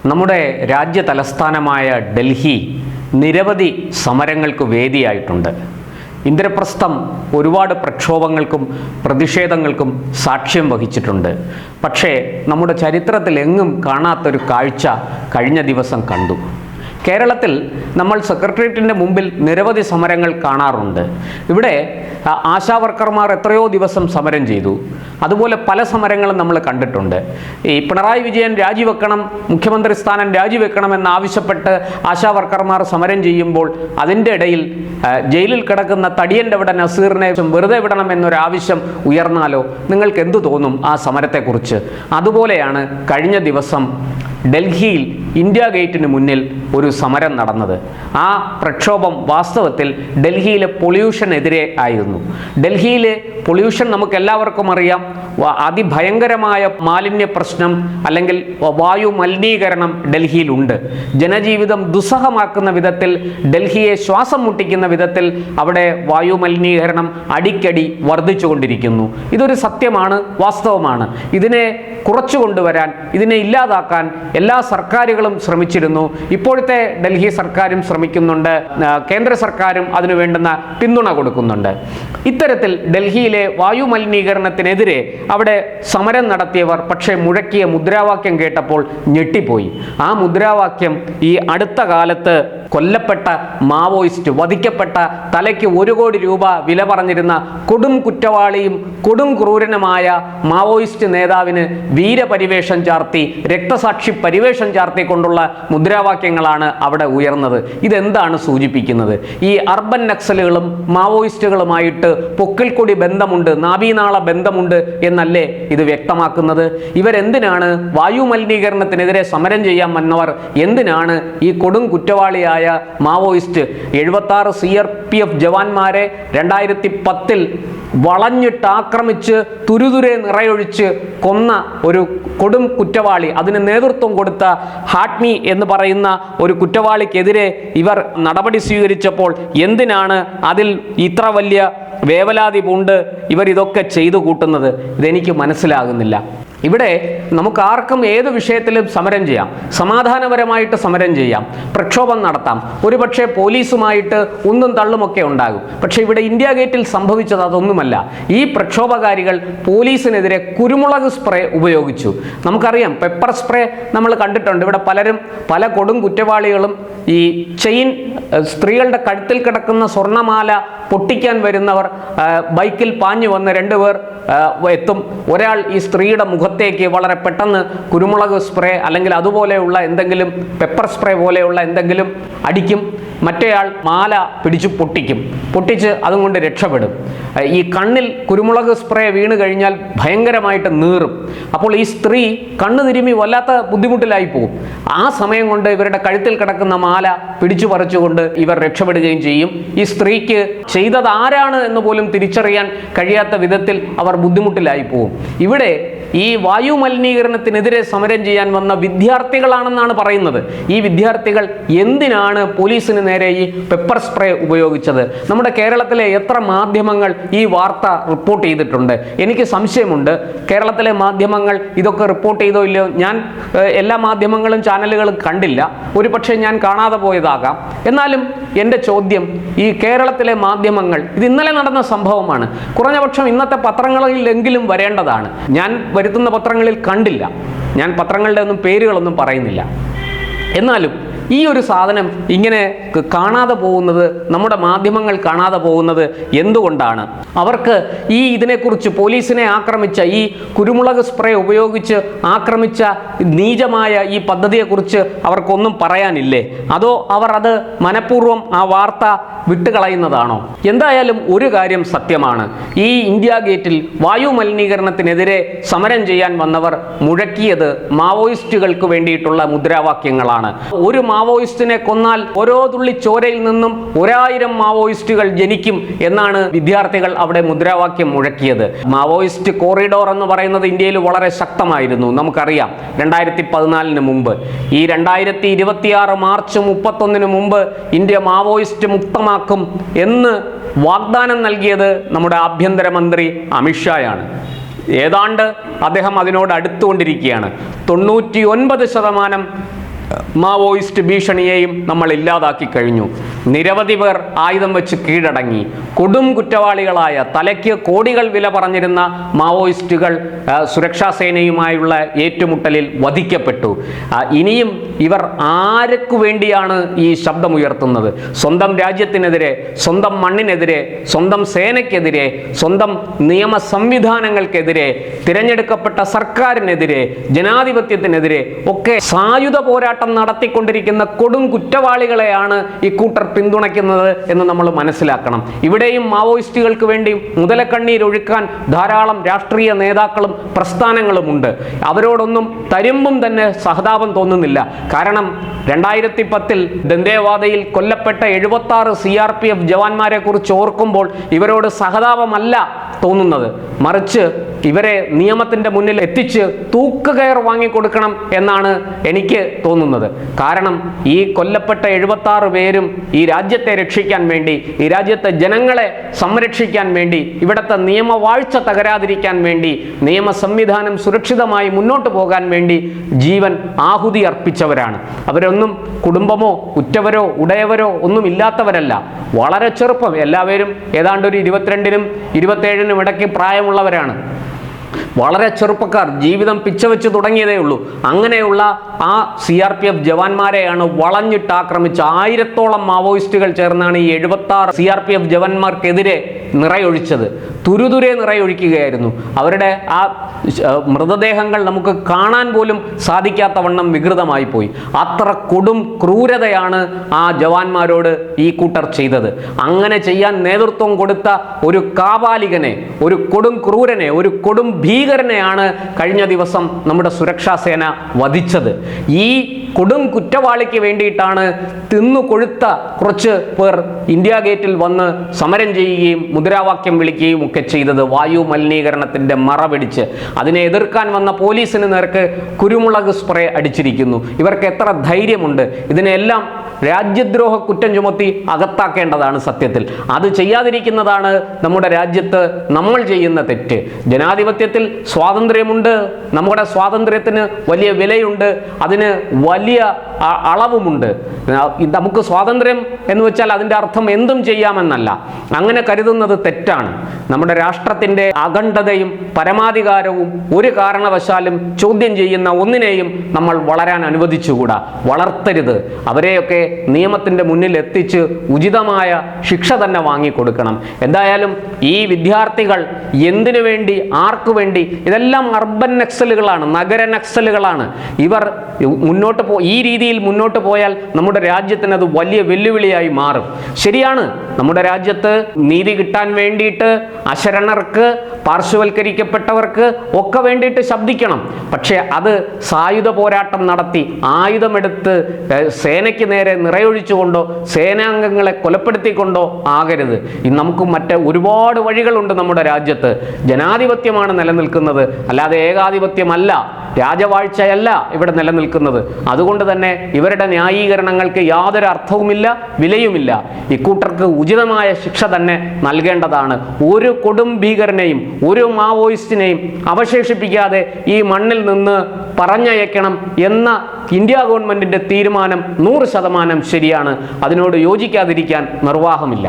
നമ്മുടെ രാജ്യ തലസ്ഥാനമായ ഡൽഹി നിരവധി സമരങ്ങൾക്ക് വേദിയായിട്ടുണ്ട്. ഇന്ദ്രപ്രസ്ഥം ഒരുപാട് പ്രക്ഷോഭങ്ങൾക്കും പ്രതിഷേധങ്ങൾക്കും സാക്ഷ്യം വഹിച്ചിട്ടുണ്ട്. പക്ഷേ നമ്മുടെ ചരിത്രത്തിൽ എങ്ങും കാണാത്തൊരു കാഴ്ച കഴിഞ്ഞ ദിവസം കണ്ടു. കേരളത്തിൽ നമ്മൾ സെക്രട്ടേറിയറ്റിൻ്റെ മുമ്പിൽ നിരവധി സമരങ്ങൾ കാണാറുണ്ട്. ഇവിടെ ആശാവർക്കർമാർ എത്രയോ ദിവസം സമരം ചെയ്തു. അതുപോലെ പല സമരങ്ങളും നമ്മൾ കണ്ടിട്ടുണ്ട്. ഈ പിണറായി വിജയൻ രാജിവെക്കണം, മുഖ്യമന്ത്രി സ്ഥാനം രാജിവെക്കണമെന്നാവശ്യപ്പെട്ട് ആശാവർക്കർമാർ സമരം ചെയ്യുമ്പോൾ അതിൻ്റെ ഇടയിൽ ജയിലിൽ കിടക്കുന്ന തടിയൻ്റെ അവിടെ നസീറിനെ വെറുതെ വിടണം എന്നൊരാവശ്യം ഉയർന്നാലോ നിങ്ങൾക്ക് എന്തു തോന്നും ആ സമരത്തെക്കുറിച്ച്? അതുപോലെയാണ് കഴിഞ്ഞ ദിവസം ഡൽഹിയിൽ ഇന്ത്യ ഗേറ്റിന് മുന്നിൽ ഒരു സമരം നടന്നത്. ആ പ്രക്ഷോഭം വാസ്തവത്തിൽ ഡൽഹിയിലെ പൊല്യൂഷനെതിരെ ആയിരുന്നു. ഡൽഹിയിലെ പൊല്യൂഷൻ നമുക്കെല്ലാവർക്കും അറിയാം. അതിഭയങ്കരമായ മാലിന്യ പ്രശ്നം അല്ലെങ്കിൽ വായു മലിനീകരണം ഡൽഹിയിലുണ്ട്. ജനജീവിതം ദുസ്സഹമാക്കുന്ന വിധത്തിൽ, ഡൽഹിയെ ശ്വാസം മുട്ടിക്കുന്ന വിധത്തിൽ അവിടെ വായു മലിനീകരണം അടിക്കടി വർദ്ധിച്ചുകൊണ്ടിരിക്കുന്നു. ഇതൊരു സത്യമാണ്, വാസ്തവമാണ്. ഇതിനെ കുറച്ചു കൊണ്ടുവരാൻ, ഇതിനെ ഇല്ലാതാക്കാൻ എല്ലാ സർക്കാരുകളും ശ്രമിച്ചിരുന്നു. ഇപ്പോഴത്തെ ഡൽഹി സർക്കാരും ശ്രമിക്കുന്നുണ്ട്. കേന്ദ്ര സർക്കാരും അതിനു വേണ്ടുന്ന പിന്തുണ കൊടുക്കുന്നുണ്ട്. ഇത്തരത്തിൽ ഡൽഹിയിലെ വായു മലിനീകരണത്തിനെതിരെ അവിടെ സമരം നടത്തിയവർ പക്ഷേ മുഴക്കിയ മുദ്രാവാക്യം കേട്ടപ്പോൾ ഞെട്ടിപ്പോയി. ആ മുദ്രാവാക്യം ഈ അടുത്ത കാലത്ത് കൊല്ലപ്പെട്ട മാവോയിസ്റ്റ്, വധിക്കപ്പെട്ട, തലയ്ക്ക് 1 കോടി രൂപ വില പറഞ്ഞിരുന്ന കൊടും കുറ്റവാളിയും കൊടും ക്രൂരനുമായ മാവോയിസ്റ്റ് നേതാവിന് വീരപരിവേഷം ചാർത്തി, രക്തസാക്ഷി പരിവേഷം ചാർത്തിക്കൊണ്ടുള്ള മുദ്രാവാക്യങ്ങളാണ് അവിടെ ഉയർന്നത്. ഇതെന്താണ് സൂചിപ്പിക്കുന്നത്? ഈ അർബൻ നക്സലുകളും മാവോയിസ്റ്റുകളുമായിട്ട് പൊക്കിൾക്കൊടി ബന്ധമുണ്ട്, നാഭീനാള ബന്ധമുണ്ട് എന്നല്ലേ ഇത് വ്യക്തമാക്കുന്നത്? ഇവരെന്തിനാണ് വായു മലിനീകരണത്തിനെതിരെ സമരം ചെയ്യാൻ വന്നവർ എന്തിനാണ് ഈ കൊടും കുറ്റവാളിയായ മാവോയിസ്റ്റ് 76 CRPF ജവാന്മാരെ 2010 വളഞ്ഞിട്ട് ആക്രമിച്ച് തുരുതുരെ നിറയൊഴിച്ച് കൊന്ന ഒരു കൊടും കുറ്റവാളി, അതിന് നേതൃത്വം കൊടുത്ത ഹാട്മി എന്ന് പറയുന്ന ഒരു കുറ്റവാളിക്കെതിരെ ഇവർ നടപടി സ്വീകരിച്ചപ്പോൾ എന്തിനാണ് അതിൽ ഇത്ര വലിയ വേവലാതി പൂണ്ട് ഇവർ ഇതൊക്കെ ചെയ്തു കൂട്ടുന്നത്? ഇതെനിക്ക് മനസ്സിലാകുന്നില്ല. ഇവിടെ നമുക്ക് ആർക്കും ഏത് വിഷയത്തിലും സമരം ചെയ്യാം, സമാധാനപരമായിട്ട് സമരം ചെയ്യാം, പ്രക്ഷോഭം നടത്താം. ഒരുപക്ഷെ പോലീസുമായിട്ട് ഉന്തും തള്ളുമൊക്കെ ഉണ്ടാകും. പക്ഷേ ഇവിടെ ഇന്ത്യ ഗേറ്റിൽ സംഭവിച്ചത് അതൊന്നുമല്ല. ഈ പ്രക്ഷോഭകാരികൾ പോലീസിനെതിരെ കുരുമുളക് സ്പ്രേ ഉപയോഗിച്ചു. നമുക്കറിയാം, പെപ്പർ സ്പ്രേ നമ്മൾ കണ്ടിട്ടുണ്ട്. ഇവിടെ പലരും, പല കൊടും കുറ്റവാളികളും ഈ ചെയിൻ, സ്ത്രീകളുടെ കഴുത്തിൽ കിടക്കുന്ന സ്വർണ്ണമാല പൊട്ടിക്കാൻ വരുന്നവർ ബൈക്കിൽ പാഞ്ഞു വന്ന് 2 പേർ എത്തും. ഒരാൾ ഈ സ്ത്രീയുടെ മുഖത്തേക്ക് വളരെ പെട്ടെന്ന് കുരുമുളക് സ്പ്രേ അല്ലെങ്കിൽ അതുപോലെയുള്ള എന്തെങ്കിലും, പെപ്പർ സ്പ്രേ പോലെയുള്ള എന്തെങ്കിലും അടിക്കും. മറ്റേയാൾ മാല പിടിച്ച് പൊട്ടിച്ച് അതും കൊണ്ട് രക്ഷപ്പെടും. ഈ കണ്ണിൽ കുരുമുളക് സ്പ്രേ വീണ് കഴിഞ്ഞാൽ ഭയങ്കരമായിട്ട് നീറും. അപ്പോൾ ഈ സ്ത്രീ കണ്ണ് തിരുമ്മി വല്ലാത്ത ബുദ്ധിമുട്ടിലായി പോകും. ആ സമയം കൊണ്ട് ഇവരുടെ കഴുത്തിൽ കിടക്കുന്ന മാല പിടിച്ചു പറിച്ചുകൊണ്ട് ഇവർ രക്ഷപ്പെടുകയും ചെയ്യും. ഈ സ്ത്രീക്ക് ചെയ്തത് ആരാണ് എന്ന് പോലും തിരിച്ചറിയാൻ കഴിയാത്ത വിധത്തിൽ അവർ ബുദ്ധിമുട്ടിലായി പോകും. ഇവിടെ ഈ വായു മലിനീകരണത്തിനെതിരെ സമരം ചെയ്യാൻ വന്ന വിദ്യാർത്ഥികളാണെന്നാണ് പറയുന്നത്. ഈ വിദ്യാർത്ഥികൾ എന്തിനാണ് പോലീസിന് നേരെ ഈ പെപ്പർ സ്പ്രേ ഉപയോഗിച്ചത്? നമ്മുടെ കേരളത്തിലെ എത്ര മാധ്യമങ്ങൾ ഈ വാർത്ത റിപ്പോർട്ട് ചെയ്തിട്ടുണ്ട്? എനിക്ക് സംശയമുണ്ട് കേരളത്തിലെ മാധ്യമങ്ങൾ ഇതൊക്കെ റിപ്പോർട്ട് ചെയ്തോ ഇല്ലയോ. ഞാൻ എല്ലാ മാധ്യമങ്ങളും ചാനലുകളും കണ്ടില്ല, ഒരു പക്ഷേ ഞാൻ കാണാതെ പോയതാകാം. എന്നാലും എൻ്റെ ചോദ്യം, ഈ കേരളത്തിലെ മാധ്യമങ്ങൾ, ഇത് ഇന്നലെ നടന്ന സംഭവമാണ്, കുറഞ്ഞപക്ഷം ഇന്നത്തെ പത്രങ്ങളിലെങ്കിലും വരേണ്ടതാണ്. ഞാൻ വരുത്തുന്ന പത്രങ്ങളിൽ കണ്ടില്ല. ഞാൻ പത്രങ്ങളുടെ ഒന്നും പേരുകളൊന്നും പറയുന്നില്ല. എന്നാലും ഈ ഒരു സാധനം ഇങ്ങനെ കാണാതെ പോകുന്നത്, നമ്മുടെ മാധ്യമങ്ങൾ കാണാതെ പോകുന്നത് എന്തുകൊണ്ടാണ്? അവർക്ക് ഈ ഇതിനെക്കുറിച്ച്, പോലീസിനെ ആക്രമിച്ച, ഈ കുരുമുളക് സ്പ്രേ ഉപയോഗിച്ച് ആക്രമിച്ച നീചമായ ഈ പദ്ധതിയെക്കുറിച്ച് അവർക്കൊന്നും പറയാനില്ലേ? അതോ അവർ അത് മനഃപൂർവ്വം ആ വാർത്ത വിട്ടുകളയുന്നതാണോ? എന്തായാലും ഒരു കാര്യം സത്യമാണ്, ഈ ഇന്ത്യ ഗേറ്റിൽ വായു മലിനീകരണത്തിനെതിരെ സമരം ചെയ്യാൻ വന്നവർ മുഴക്കിയത് മാവോയിസ്റ്റുകൾക്ക് വേണ്ടിയിട്ടുള്ള മുദ്രാവാക്യങ്ങളാണ്. ഒരു മാവോയിസ്റ്റിനെ കൊന്നാൽ ഓരോ തുള്ളി ചോരയിൽ നിന്നും 1000 മാവോയിസ്റ്റുകൾ ജനിക്കും എന്നാണ് വിദ്യാർത്ഥികൾ അവിടെ മുദ്രാവാക്യം മുഴക്കിയത്. മാവോയിസ്റ്റ് കോറിഡോർ എന്ന് പറയുന്നത് ഇന്ത്യയിൽ വളരെ ശക്തമായിരുന്നു, നമുക്കറിയാം. 2014 മുമ്പ്, ഈ 2026 മാർച്ച് 31 മുമ്പ് ഇന്ത്യ മാവോയിസ്റ്റ് മുക്തമാക്കും എന്ന് വാഗ്ദാനം നൽകിയത് നമ്മുടെ ആഭ്യന്തരമന്ത്രി അമിത്ഷായാണ്. ഏതാണ്ട് അദ്ദേഹം അതിനോട് അടുത്തുകൊണ്ടിരിക്കുകയാണ്. 99% മാവോയിസ്റ്റ് ഭീഷണിയെയും നമ്മൾ ഇല്ലാതാക്കി കഴിഞ്ഞു. നിരവധി പേർ ആയുധം വെച്ച് കീഴടങ്ങി. കൊടും കുറ്റവാളികളായ, തലയ്ക്ക് കോടികൾ വില പറഞ്ഞിരുന്ന മാവോയിസ്റ്റുകൾ സുരക്ഷാ സേനയുമായുള്ള ഏറ്റുമുട്ടലിൽ വധിക്കപ്പെട്ടു. ഇനിയും ഇവർ ആർക്കു വേണ്ടിയാണ് ഈ ശബ്ദമുയർത്തുന്നത്? സ്വന്തം രാജ്യത്തിനെതിരെ, സ്വന്തം മണ്ണിനെതിരെ, സ്വന്തം സേനയ്ക്കെതിരെ, സ്വന്തം നിയമ സംവിധാനങ്ങൾക്കെതിരെ, തിരഞ്ഞെടുക്കപ്പെട്ട സർക്കാരിനെതിരെ, ജനാധിപത്യത്തിനെതിരെ ഒക്കെ സായുധ പോരാട്ടം നടത്തിക്കൊണ്ടിരിക്കുന്ന കൊടും കുറ്റവാളികളെയാണ് ഇക്കൂട്ടർ പിന്തുണയ്ക്കുന്നത് എന്ന് നമ്മൾ മനസ്സിലാക്കണം. ഇവിടെയും മാവോയിസ്റ്റുകൾക്ക് വേണ്ടി മുതലക്കണ്ണീരൊഴുക്കാൻ ധാരാളം രാഷ്ട്രീയ നേതാക്കളും പ്രസ്ഥാനങ്ങളുമുണ്ട്. അവരോടൊന്നും തരുമ്പും തന്നെ സഹതാപം തോന്നുന്നില്ല. കാരണം 2010 ദന്തേവാദയിൽ കൊല്ലപ്പെട്ട 76 CRPF ജവാന്മാരെ കുറിച്ച് ഓർക്കുമ്പോൾ ഇവരോട് സഹതാപമല്ല തോന്നുന്നത്, മറിച്ച് ഇവരെ നിയമത്തിൻ്റെ മുന്നിൽ എത്തിച്ച് തൂക്കുകയർ വാങ്ങിക്കൊടുക്കണം എന്നാണ് എനിക്ക് തോന്നുന്നത്. കാരണം ഈ കൊല്ലപ്പെട്ട 76 പേരും ഈ രാജ്യത്തെ രക്ഷിക്കാൻ വേണ്ടി, ഈ രാജ്യത്തെ ജനങ്ങളെ സംരക്ഷിക്കാൻ വേണ്ടി, ഇവിടുത്തെ നിയമവാഴ്ച തകരാതിരിക്കാൻ വേണ്ടി, നിയമ സംവിധാനം സുരക്ഷിതമായി മുന്നോട്ട് പോകാൻ വേണ്ടി ജീവൻ ആഹുതി അർപ്പിച്ചവരാണ്. അവരൊന്നും കുടുംബമോ ഉറ്റവരോ ഉടയവരോ ഒന്നും ഇല്ലാത്തവരല്ല. വളരെ ചെറുപ്പം, എല്ലാവരും ഏതാണ്ട് ഒരു 22-നും 27-നും ഇടയ്ക്ക് പ്രായമുള്ളവരാണ്. വളരെ ചെറുപ്പക്കാർ, ജീവിതം പിച്ചവെച്ച് തുടങ്ങിയതേ ഉള്ളൂ. അങ്ങനെയുള്ള ആ CRPF ജവാന്മാരെയാണ് വളഞ്ഞിട്ട് ആക്രമിച്ച് 1000-ഓളം മാവോയിസ്റ്റുകൾ ചേർന്നാണ് ഈ 76 CRPF ജവാന്മാർക്കെതിരെ നിറയൊഴിച്ചത്. തുരുതുരെ നിറയൊഴിക്കുകയായിരുന്നു. അവരുടെ ആ മൃതദേഹങ്ങൾ നമുക്ക് കാണാൻ പോലും സാധിക്കാത്ത വണ്ണം വികൃതമായി പോയി. അത്ര കൊടും ക്രൂരതയാണ് ആ ജവാന്മാരോട് ഈ കൂട്ടർ ചെയ്തത്. അങ്ങനെ ചെയ്യാൻ നേതൃത്വം കൊടുത്ത ഒരു കാപാലികനെ, ഒരു കൊടും ക്രൂരനെ, ഒരു കൊടും ഭീകരനെയാണ് കഴിഞ്ഞ ദിവസം നമ്മുടെ സുരക്ഷാ സേന വധിച്ചത്. ഈ കൊടും കുറ്റവാളിക്ക് വേണ്ടിയിട്ടാണ് തിന്നുകൊഴുത്ത കുറച്ച് പേർ ഇന്ത്യ ഗേറ്റിൽ വന്ന് സമരം ചെയ്യുകയും മുദ്രാവാക്യം വിളിക്കുകയും ഒക്കെ ചെയ്തത്. വായു മലിനീകരണത്തിൻ്റെ മറപിടിച്ച് അതിനെ എതിർക്കാൻ വന്ന പോലീസിന് നേർക്ക് കുരുമുളക് സ്പ്രേ അടിച്ചിരിക്കുന്നു. ഇവർക്ക് എത്ര ധൈര്യമുണ്ട്! ഇതിനെല്ലാം രാജ്യദ്രോഹ കുറ്റം ചുമത്തി അകത്താക്കേണ്ടതാണ് സത്യത്തിൽ. അത് ചെയ്യാതിരിക്കുന്നതാണ് നമ്മുടെ രാജ്യത്ത് നമ്മൾ ചെയ്യുന്ന തെറ്റ്. ജനാധിപത്യത്തിൽ സ്വാതന്ത്ര്യമുണ്ട്, നമ്മുടെ സ്വാതന്ത്ര്യത്തിന് വലിയ വിലയുണ്ട്, അതിന് വലിയ അളവുമുണ്ട്. നമുക്ക് സ്വാതന്ത്ര്യം എന്ന് വെച്ചാൽ അതിൻ്റെ അർത്ഥം എന്തും ചെയ്യാമെന്നല്ല. അങ്ങനെ കരുതുന്നത് തെറ്റാണ്. നമ്മുടെ രാഷ്ട്രത്തിൻ്റെ അഖണ്ഡതയും പരമാധികാരവും ഒരു കാരണവശാലും ചോദ്യം ചെയ്യുന്ന ഒന്നിനെയും നമ്മൾ വളരാൻ അനുവദിച്ചുകൂടാ, വളർത്തരുത്. അവരെയൊക്കെ നിയമത്തിൻ്റെ മുന്നിൽ എത്തിച്ച് ഉചിതമായ ശിക്ഷ തന്നെ വാങ്ങിക്കൊടുക്കണം. എന്തായാലും ഈ വിദ്യാർത്ഥികൾ എന്തിനു വേണ്ടി, ആർക്കു വേണ്ടി? ഇതെല്ലാം അർബൻ നക്സലുകളാണ്, നഗര നക്സലുകളാണ്. ഇവർ ഈ രീതിയിൽ മുന്നോട്ട് പോയാൽ നമ്മുടെ രാജ്യത്തിന് അത് വലിയ വെല്ലുവിളിയായി മാറും. ശരിയാണ്, നമ്മുടെ രാജ്യത്ത് നീതി കിട്ടാൻ വേണ്ടിയിട്ട് അശരണർക്ക്, പാർശ്വവൽക്കരിക്കപ്പെട്ടവർക്ക് ഒക്കെ വേണ്ടിയിട്ട് ശബ്ദിക്കണം. പക്ഷേ അത് സായുധ പോരാട്ടം നടത്തി ആയുധമെടുത്ത് സേനയ്ക്ക് നേരെ നിറയൊഴിച്ചുകൊണ്ടോ സേനാംഗങ്ങളെ കൊലപ്പെടുത്തിക്കൊണ്ടോ ആകരുത്. നമുക്ക് ഒരുപാട് വഴികളുണ്ട്. നമ്മുടെ രാജ്യത്ത് ജനാധിപത്യമാണ് നിലനിൽക്കുന്നത്, അല്ലാതെ ഏകാധിപത്യമല്ല, രാജവാഴ്ചയല്ല ഇവിടെ നിലനിൽക്കുന്നത്. അതുകൊണ്ട് തന്നെ ഇവരുടെ ന്യായീകരണങ്ങൾക്ക് യാതൊരു അർത്ഥവുമില്ല, വിലയുമില്ല. ഇക്കൂട്ടർക്ക് ഉചിതമായ ശിക്ഷ തന്നെ നൽകേണ്ടതാണ്. ഒരു കൊടും ഭീകരനെയും ഒരു മാവോയിസ്റ്റിനെയും അവശേഷിപ്പിക്കാതെ ഈ മണ്ണിൽ നിന്ന് പറഞ്ഞയക്കണം എന്ന ഇന്ത്യ ഗവൺമെൻറ്റിൻ്റെ തീരുമാനം 100% ശരിയാണ്. അതിനോട് യോജിക്കാതിരിക്കാൻ നിർവാഹമില്ല.